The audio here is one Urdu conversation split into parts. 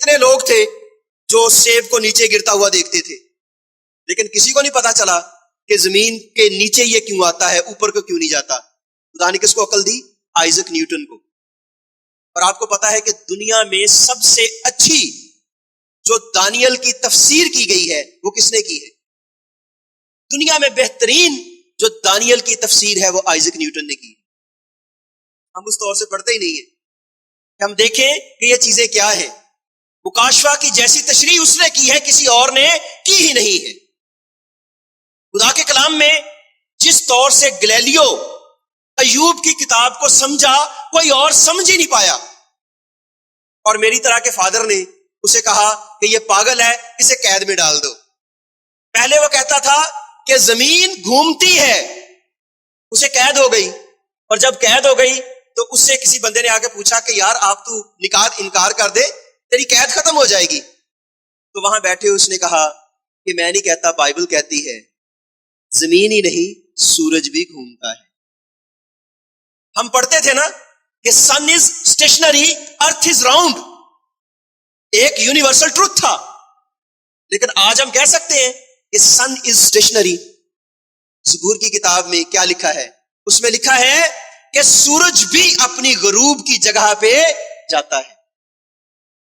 کتنے لوگ تھے جو سیب کو نیچے گرتا ہوا دیکھتے تھے، لیکن کسی کو نہیں پتا چلا کہ زمین کے نیچے یہ کیوں آتا ہے، اوپر کو کیوں نہیں جاتا۔ خدا نے کس کو عقل دی؟ آئزک نیوٹن کو۔ اور آپ کو پتا ہے کہ دنیا میں سب سے اچھی جو دانیل کی تفسیر کی گئی ہے وہ کس نے کی ہے؟ دنیا میں بہترین جو دانیل کی تفسیر ہے وہ آئزک نیوٹن نے کی۔ ہم اس طور سے پڑھتے ہی نہیں ہیں کہ ہم دیکھیں کہ یہ چیزیں کیا ہیں۔ مکاشفہ کی جیسی تشریح اس نے کی ہے کسی اور نے کی ہی نہیں ہے۔ خدا کے کلام میں جس طور سے گلیلیو ایوب کی کتاب کو سمجھا کوئی اور سمجھ ہی نہیں پایا، اور میری طرح کے فادر نے اسے کہا کہ یہ پاگل ہے، اسے قید میں ڈال دو۔ پہلے وہ کہتا تھا کہ زمین گھومتی ہے، اسے قید ہو گئی، اور جب قید ہو گئی تو اس سے کسی بندے نے آ کے پوچھا کہ یار آپ تو نکات انکار کر دے، تیری قید ختم ہو جائے گی۔ تو وہاں بیٹھے اس نے کہا کہ میں نہیں کہتا، بائبل کہتی ہے زمین ہی نہیں سورج بھی گھومتا ہے۔ ہم پڑھتے تھے نا کہ سن is stationary earth is round, ایک یونیورسل ٹروتھ تھا، لیکن آج ہم کہہ سکتے ہیں کہ سن از اسٹیشنری۔ زبور کی کتاب میں کیا لکھا ہے؟ اس میں لکھا ہے کہ سورج بھی اپنی غروب کی جگہ پہ جاتا ہے۔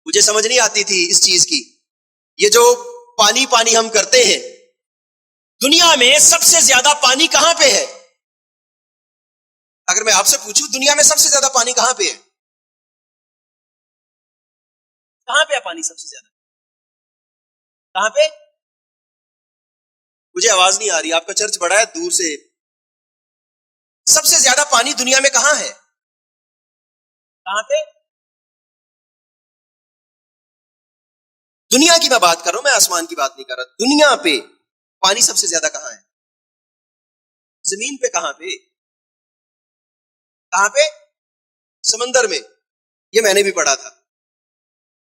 مجھے سمجھ نہیں آتی تھی اس چیز کی، یہ جو پانی پانی ہم کرتے ہیں، دنیا میں سب سے زیادہ پانی کہاں پہ ہے؟ اگر میں آپ سے پوچھوں دنیا میں سب سے زیادہ پانی کہاں پہ ہے؟ کہاں پہ ہے پانی سب سے زیادہ؟ کہاں پہ؟ مجھے آواز نہیں آ رہی، آپ کا چرچ بڑا ہے، دور سے۔ سب سے زیادہ پانی دنیا میں کہاں ہے؟ کہاں پہ؟ دنیا کی میں بات کر رہا ہوں، میں آسمان کی بات نہیں کر رہا۔ دنیا پہ پانی سب سے زیادہ کہاں ہے؟ زمین پہ کہاں پہ؟ کہاں پہ؟ سمندر میں۔ یہ میں نے بھی پڑھا تھا۔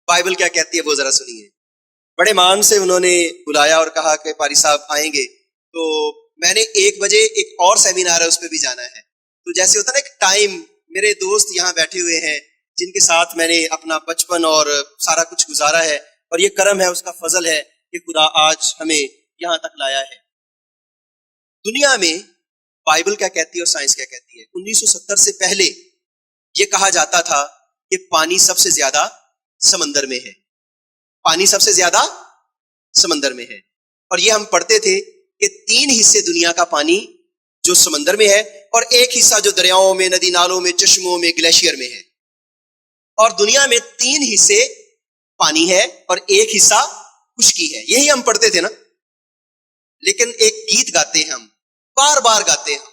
بائبل کیا کہتی ہے وہ ذرا سنیے۔ بڑے مان سے انہوں نے بلایا اور کہا کہ پاری صاحب آئیں گے، تو میں نے 1 بجے ایک اور سیمینار ہے اس پہ بھی جانا ہے۔ تو جیسے ہوتا ہے نا ایک ٹائم، میرے دوست یہاں بیٹھے ہوئے ہیں جن کے ساتھ میں نے اپنا بچپن اور سارا کچھ گزارا ہے، اور یہ کرم ہے، اس کا فضل ہے کہ خدا آج ہمیں یہاں تک لایا ہے۔ دنیا میں بائبل کیا کہتی ہے اور سائنس کیا کہتی ہے؟ 1970 سے پہلے یہ کہا جاتا تھا کہ پانی سب سے زیادہ سمندر میں ہے، پانی سب سے زیادہ سمندر میں ہے، اور یہ ہم پڑھتے تھے کہ 3 حصے دنیا کا پانی جو سمندر میں ہے، اور 1 حصہ جو دریاؤں میں، ندی نالوں میں، چشموں میں، گلیشیئر میں ہے۔ اور دنیا میں 3 حصے پانی ہے اور 1 حصہ خشکی ہے، یہی ہم پڑھتے تھے نا۔ لیکن ایک گیت گاتے ہیں ہم، بار بار گاتے ہیں،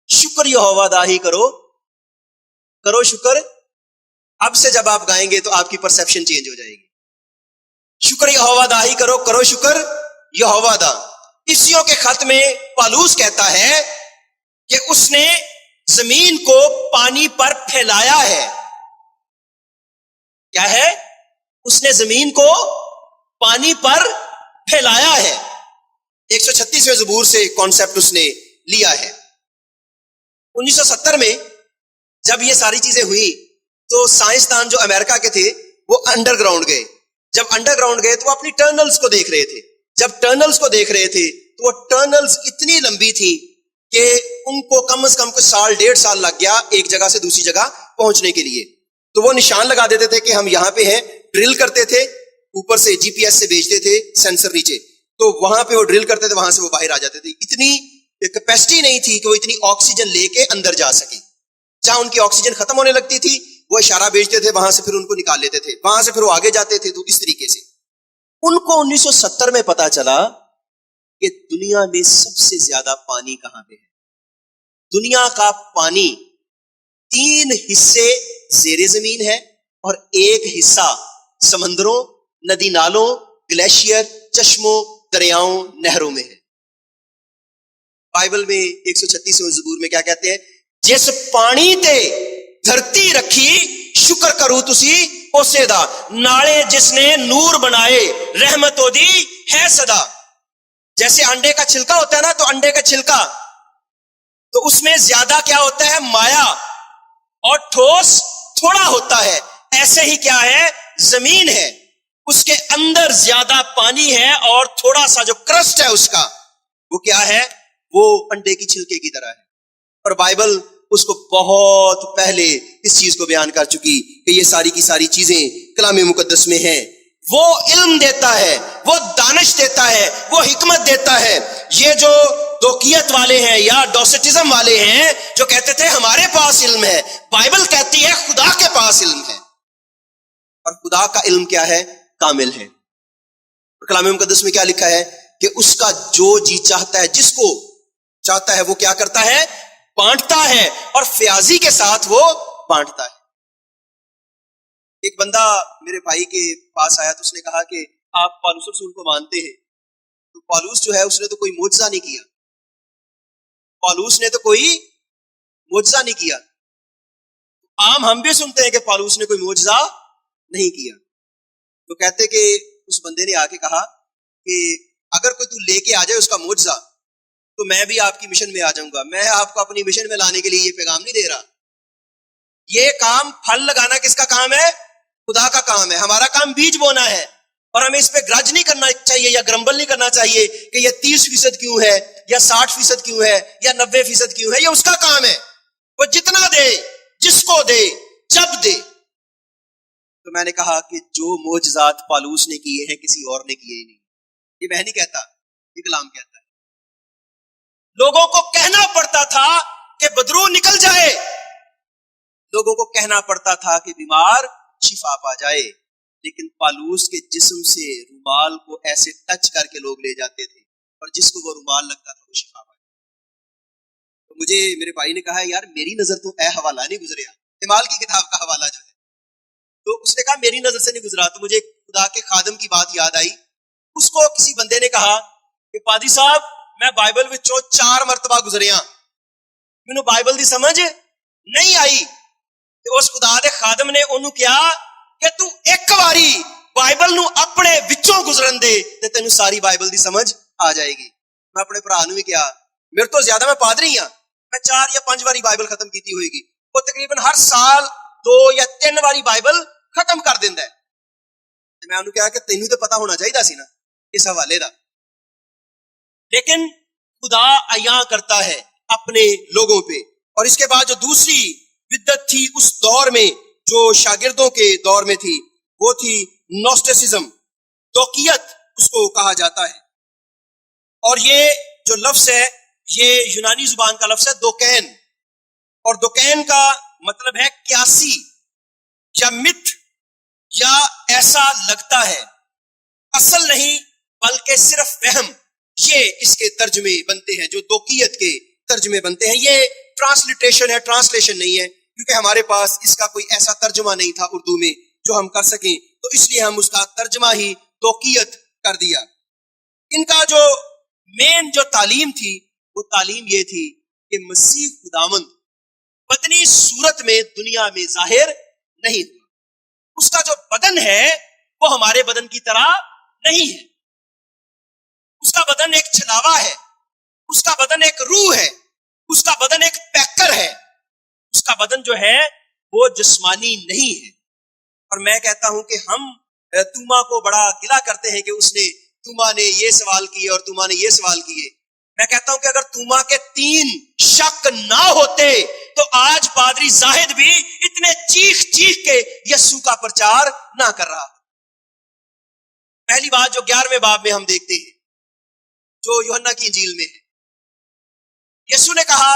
شکر یہوہ داہی کرو کرو شکر۔ اب سے جب آپ گائیں گے تو آپ کی پرسیپشن چینج ہو جائے گی۔ شکر یہوہ داہی کرو کرو شکر یہوہ دا۔ عیسیوں کے خط میں پالوس کہتا ہے کہ اس نے زمین کو پانی پر پھیلایا ہے۔ کیا ہے؟ اس نے زمین کو پانی پر پھیلایا ہے۔ 136ویں زبور سے کانسیپٹ اس نے لیا ہے۔ 1970 میں جب یہ ساری چیزیں ہوئی تو سائنسدان جو امریکہ کے تھے وہ انڈر گراؤنڈ گئے۔ جب انڈر گراؤنڈ گئے تو وہ اپنی ٹرنلز کو دیکھ رہے تھے۔ جب ٹرنلز کو دیکھ رہے تھے تو وہ ٹرنلز اتنی لمبی تھی کہ ان کو کم از کم کچھ 1.5 سال لگ گیا ایک جگہ سے دوسری جگہ پہنچنے کے لیے۔ تو وہ نشان لگا دیتے تھے کہ ہم یہاں پہ ہیں، ڈرل کرتے تھے، اوپر سے جی پی ایس سے بھیجتے تھے سینسر نیچے، تو وہاں پہ وہ ڈرل کرتے تھے، وہاں سے وہ باہر آ جاتے تھے۔ اتنی کیپیسٹی نہیں تھی کہ وہ اتنی آکسیجن لے کے اندر جا سکے۔ جہاں ان کی آکسیجن ختم ہونے لگتی تھی وہ اشارہ بھیجتے تھے، وہاں سے پھر ان کو نکال لیتے تھے، وہاں سے پھر وہ آگے جاتے تھے۔ تو اس طریقے سے ان کو 1970 میں پتا چلا کہ دنیا میں سب سے زیادہ پانی کہاں پہ ہے۔ دنیا کا پانی 3 حصے زیر زمین ہے اور 1 حصہ سمندروں، ندی نالوں، گلیشیئر، چشموں، دریاؤں، نہروں میں ہے۔ بائبل میں 136ویں زبور میں کیا کہتے ہیں؟ جس پانی تے دھرتی رکھی شکر کرو تسی اسے دا، نالے جس نے نور بنائے رحمت ہو دی ہے صدا۔ جیسے انڈے کا چھلکا ہوتا ہے نا، تو انڈے کا چھلکا تو اس میں زیادہ کیا ہوتا ہے؟ مایا، اور ٹھوس تھوڑا ہوتا ہے۔ ایسے ہی کیا ہے؟ زمین ہے۔ اندر زیادہ پانی ہے اور تھوڑا سا جو کرسٹ ہے اس کا وہ کیا ہے؟ وہ انڈے کی چھلکے کی طرح ہے. اور بائبل اس کو بہت پہلے اس چیز کو بیان کر چکی کہ یہ ساری کی ساری چیزیں کلام مقدس میں ہیں. وہ علم دیتا ہے، وہ دانش دیتا ہے، وہ حکمت دیتا ہے. یہ جو دوکیت والے ہیں یا ڈوسٹزم والے ہیں جو کہتے تھے ہمارے پاس علم ہے، بائبل کہتی ہے خدا کے پاس علم ہے. اور خدا کا علم کیا ہے؟ کامل ہے. کلام مقدس میں کیا لکھا ہے کہ اس کا جو جی چاہتا ہے، جس کو چاہتا ہے وہ کیا کرتا ہے؟ بانٹتا ہے، اور فیاضی کے ساتھ وہ بانٹتا ہے. ایک بندہ میرے بھائی کے پاس آیا تو اس نے کہا کہ آپ پالوس رسول کو مانتے ہیں؟ تو پالوس جو ہے اس نے تو کوئی معجزہ نہیں کیا. پالوس نے تو کوئی معجزہ نہیں کیا. عام ہم بھی سنتے ہیں کہ پالوس نے کوئی معجزہ نہیں کیا. تو کہتے کہ اس بندے نے آ کے کہا کہ اگر کوئی تو لے کے آ جائے اس کا معجزہ تو میں بھی آپ کی مشن میں آ جاؤں گا. میں آپ کو اپنی مشن میں لانے کے لیے یہ پیغام نہیں دے رہا. یہ کام پھل لگانا کس کا کام ہے؟ خدا کا کام ہے. ہمارا کام بیج بونا ہے، اور ہمیں اس پہ گرج نہیں کرنا چاہیے یا گرمبل نہیں کرنا چاہیے کہ یہ 30% کیوں ہے یا 60% کیوں ہے یا 90% کیوں ہے. یہ اس کا کام ہے. وہ جتنا دے، جس کو دے، جب دے. تو میں نے کہا کہ جو معجزات پالوس نے کیے ہیں کسی اور نے کیے ہی نہیں. یہ میں نہیں کہتا، یہ کلام کہتا ہے. لوگوں کو کہنا پڑتا تھا کہ بدرو نکل جائے، لوگوں کو کہنا پڑتا تھا کہ بیمار شفا پا جائے، لیکن پالوس کے جسم سے رومال کو ایسے ٹچ کر کے لوگ لے جاتے تھے، اور جس کو وہ رومال لگتا تھا وہ شفا پا جائے. تو مجھے میرے بھائی نے کہا یار میری نظر تو اے حوالہ نہیں گزریا، اعمال کی کتاب کا حوالہ جو ہے. تو اس نے کہا میری نظر سے نہیں گزرا. تو مجھے خدا کے خادم کی بات یاد آئی. اس کو کسی بندے نے کہا کہ پادری صاحب میں بائبل وچوں 4 مرتبہ گزریا، مینوں بائبل دی سمجھ نہیں آئی. تو اس خدا دے خادم نے انہوں کیا کہ تو ایک باری بائبل نو اپنے وچوں گزرن دے تے تینوں ساری بائبل دی سمجھ آ جائے گی. میں اپنے بھرا نو بھی کیا، میرے تو زیادہ میں پادری ہاں، میں 4 یا 5 باری بائبل ختم کیتی ہوئے گی. وہ تقریباً ہر سال 2 یا 3 باری بائبل ختم کر دیندا ہے. میں انہوں کہا کہ تینوں تو پتا ہونا چاہیے سی نا اس حوالے دا. لیکن خدا عیاں کرتا ہے اپنے لوگوں پہ. اور اس کے بعد جو دوسری بدت تھی اس دور میں جو شاگردوں کے دور میں تھی، وہ تھی نوسٹسزم، دوکیت اس کو کہا جاتا ہے. اور یہ جو لفظ ہے یہ یونانی زبان کا لفظ ہے دوکین، اور دوکین کا مطلب ہے قیاسی یا مت یا ایسا لگتا ہے، اصل نہیں بلکہ صرف وہم. یہ اس کے ترجمے بنتے ہیں جو دوکیت کے ترجمے بنتے ہیں. یہ ٹرانسلیٹیشن ہے، ٹرانسلیشن نہیں ہے، کیونکہ ہمارے پاس اس کا کوئی ایسا ترجمہ نہیں تھا اردو میں جو ہم کر سکیں، تو اس لیے ہم اس کا ترجمہ ہی دوکیت کر دیا. ان کا جو مین جو تعلیم تھی وہ تعلیم یہ تھی کہ مسیح خداوند بدنی صورت میں دنیا میں ظاہر نہیں ہوا. اس کا جو بدن ہے وہ ہمارے بدن کی طرح نہیں ہے. اس کا بدن ایک چھلاوا ہے، اس کا بدن ایک روح ہے، اس کا بدن ایک پیکر ہے. اس کا بدن جو ہے وہ جسمانی نہیں ہے. اور میں کہتا ہوں کہ ہم توما کو بڑا گلہ کرتے ہیں کہ اس نے توما نے یہ سوال کیے اور توما نے یہ سوال کیے. میں کہتا ہوں کہ اگر توما کے 3 شک نہ ہوتے تو آج پادری زاہد بھی اتنے چیخ چیخ کے یسوع کا پرچار نہ کر رہا. پہلی بات جو 11ویں باب میں ہم دیکھتے ہیں جو یوحنا کی انجیل میں ہے، یسوع نے کہا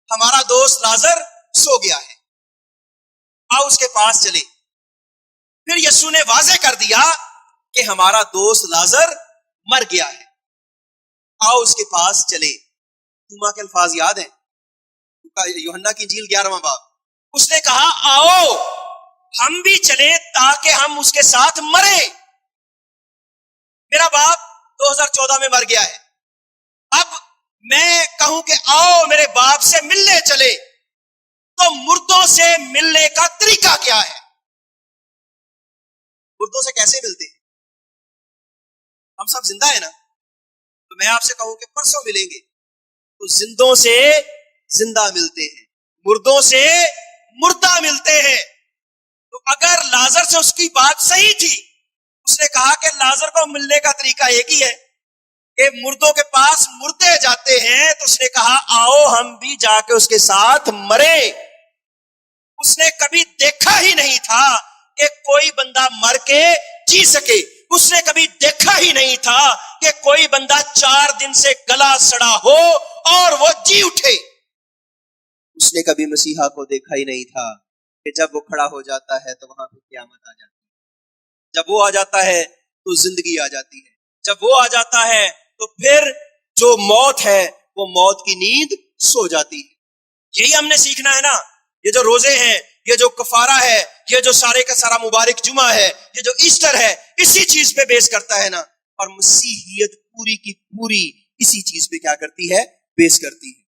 ہمارا دوست لازر سو گیا ہے، آؤ اس کے پاس چلے. پھر یسوع نے واضح کر دیا کہ ہمارا دوست لازر مر گیا ہے، آؤ اس کے پاس چلے. توما کے الفاظ یاد ہیں؟ یوحنا کی انجیل 11واں باب. اس نے کہا آؤ ہم بھی چلے تاکہ ہم اس کے ساتھ مرے. میرا باپ 2014 میں مر گیا ہے، اب میں کہوں کہ آؤ میرے باپ سے ملنے چلے تو مردوں سے ملنے کا طریقہ کیا ہے؟ مردوں سے کیسے ملتے ہیں؟ ہم سب زندہ ہیں نا. تو میں آپ سے کہوں کہ پرسوں ملیں گے تو زندوں سے زندہ ملتے ہیں، مردوں سے مردہ ملتے ہیں. تو اگر لازر سے اس کی بات صحیح تھی اس نے کہا کہ لازر کو ملنے کا طریقہ ایک ہی ہے کہ مردوں کے پاس مردے جاتے ہیں، تو اس نے کہا آؤ ہم بھی جا کے اس کے ساتھ مرے۔ اس نے کبھی دیکھا ہی نہیں تھا کہ کوئی بندہ مر کے جی سکے، اس نے کبھی دیکھا ہی نہیں تھا کہ کوئی بندہ 4 دن سے گلا سڑا ہو اور وہ جی اٹھے۔ اس نے کبھی مسیحا کو دیکھا ہی نہیں تھا کہ جب وہ کھڑا ہو جاتا ہے تو وہاں پہ قیامت آ جاتی ہے، جب وہ آ جاتا ہے تو زندگی آ جاتی ہے، جب وہ آ جاتا ہے تو پھر جو موت ہے وہ موت کی نیند سو جاتی ہے۔ یہی ہم نے سیکھنا ہے نا، یہ جو روزے ہیں، یہ جو کفارہ ہے، یہ جو سارے کا سارا مبارک جمعہ ہے، یہ جو ایسٹر ہے، اسی چیز پہ بیس کرتا ہے نا، اور مسیحیت پوری کی پوری اسی چیز پہ کیا کرتی ہے؟ بیس کرتی ہے۔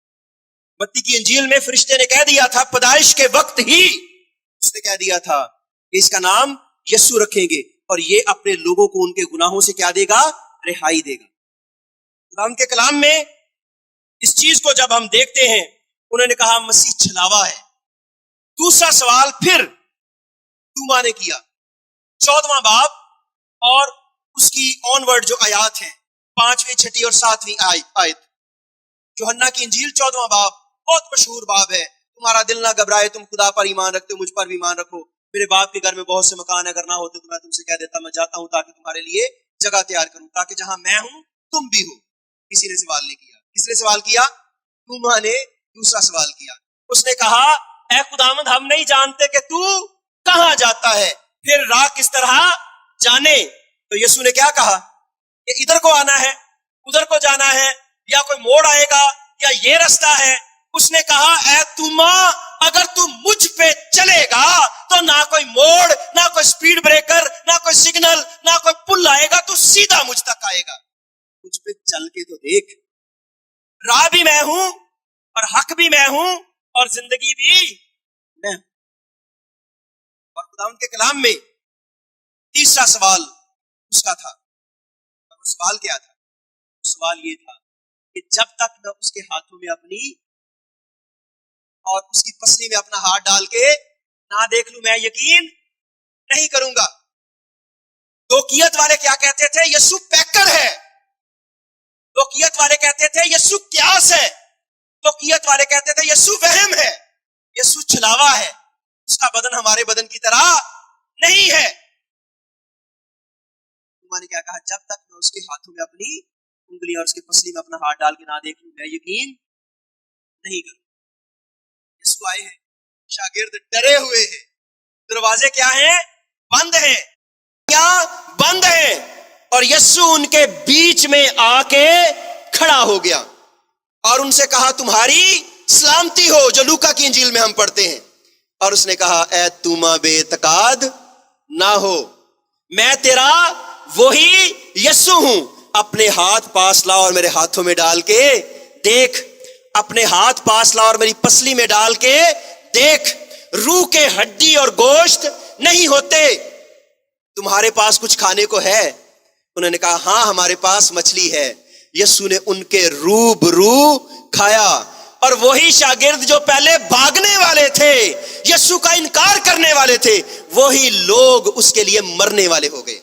متی کی انجیل میں فرشتے نے کہہ دیا تھا پیدائش کے وقت ہی، اس نے کہہ دیا تھا کہ اس کا نام یسوع رکھیں گے اور یہ اپنے لوگوں کو ان کے گناہوں سے کیا دے گا؟ رہائی دے گا۔ خدا کے کلام میں اس چیز کو جب ہم دیکھتے ہیں، انہوں نے کہا مسیح چھلاوا ہے۔ دوسرا سوال پھر توما نے کیا، 14واں باب اور اس کی آنورڈ جو آیات ہیں، 5ویں 6 اور 7ویں آیت، یوحنا کی انجیل 14واں باب، بہت مشہور باب ہے۔ تمہارا دل نہ گھبرائے، تم خدا پر ایمان رکھتے ہو، مجھ پر بھی ایمان رکھو، میرے باپ کے گھر میں بہت سے مکان اگر نہ ہوتے تو میں تم سے کہہ دیتا میں جاتا ہوں تاکہ تمہارے لیے جگہ تیار کروں، تاکہ جہاں میں ہوں تم بھی ہو۔ کسی نے سوال نہیں کیا، کس نے سوال کیا؟ توما نے دوسرا سوال کیا۔ اس نے کہا اے خداوند ہم نہیں جانتے کہ تو کہاں جاتا ہے، پھر راہ کس طرح جانے؟ تو یسوع نے کیا کہا کہ ادھر کو آنا ہے، ادھر کو جانا ہے، یا کوئی موڑ آئے گا، یا یہ رستہ ہے۔ اس نے کہا اے توما اگر تو مجھ پہ چلے گا تو نہ کوئی موڑ، نہ کوئی سپیڈ بریکر، نہ کوئی سگنل، نہ کوئی پل آئے گا، تو سیدھا مجھ تک آئے گا۔ مجھ پہ چل کے تو دیکھ، راہ بھی میں ہوں اور حق بھی میں ہوں اور زندگی بھی میں ہوں۔ اور خدا ان کے کلام میں تیسرا سوال اس کا تھا، اور وہ سوال کیا تھا؟ سوال یہ تھا کہ جب تک میں اس کے ہاتھوں میں اپنی اور اس کی پسلی میں اپنا ہاتھ ڈال کے نہ دیکھ لوں میں یقین نہیں کروں گا۔ دوکیت والے کیا کہتے تھے؟ یسوع پیکر ہے۔ دوکیت والے کہتے تھے یسوع قیاس ہے۔ دوکیت والے کہتے تھے یسوع وہم ہے، یسوع چھلاوا ہے، اس کا بدن ہمارے بدن کی طرح نہیں ہے۔ میں نے کیا کہا؟ جب تک میں اس کے ہاتھوں میں اپنی انگلی اور اس کے پسلی میں اپنا ہاتھ ڈال کے نہ دیکھ لوں میں یقین نہیں کروں۔ یسوع آئے ہیں، شاگرد ڈرے ہوئے ہیں، دروازے کیا ہیں؟ بند ہیں، کیا بند ہیں، اور یسوع ان کے بیچ میں آ کے کھڑا ہو گیا اور ان سے کہا تمہاری سلامتی ہو، جو لوکا کی انجیل میں ہم پڑھتے ہیں۔ اور اس نے کہا اے توما بے اعتقاد نہ ہو، میں تیرا وہی یسوع ہوں، اپنے ہاتھ پاس لا اور میرے ہاتھوں میں ڈال کے دیکھ، اپنے ہاتھ پاس لا اور میری پسلی میں ڈال کے دیکھ، روح کے ہڈی اور گوشت نہیں ہوتے، تمہارے پاس کچھ کھانے کو ہے؟ انہوں نے کہا ہاں ہمارے پاس مچھلی ہے۔ یسوع نے ان کے روبرو کھایا، اور وہی شاگرد جو پہلے بھاگنے والے تھے، یسوع کا انکار کرنے والے تھے، وہی لوگ اس کے لیے مرنے والے ہو گئے۔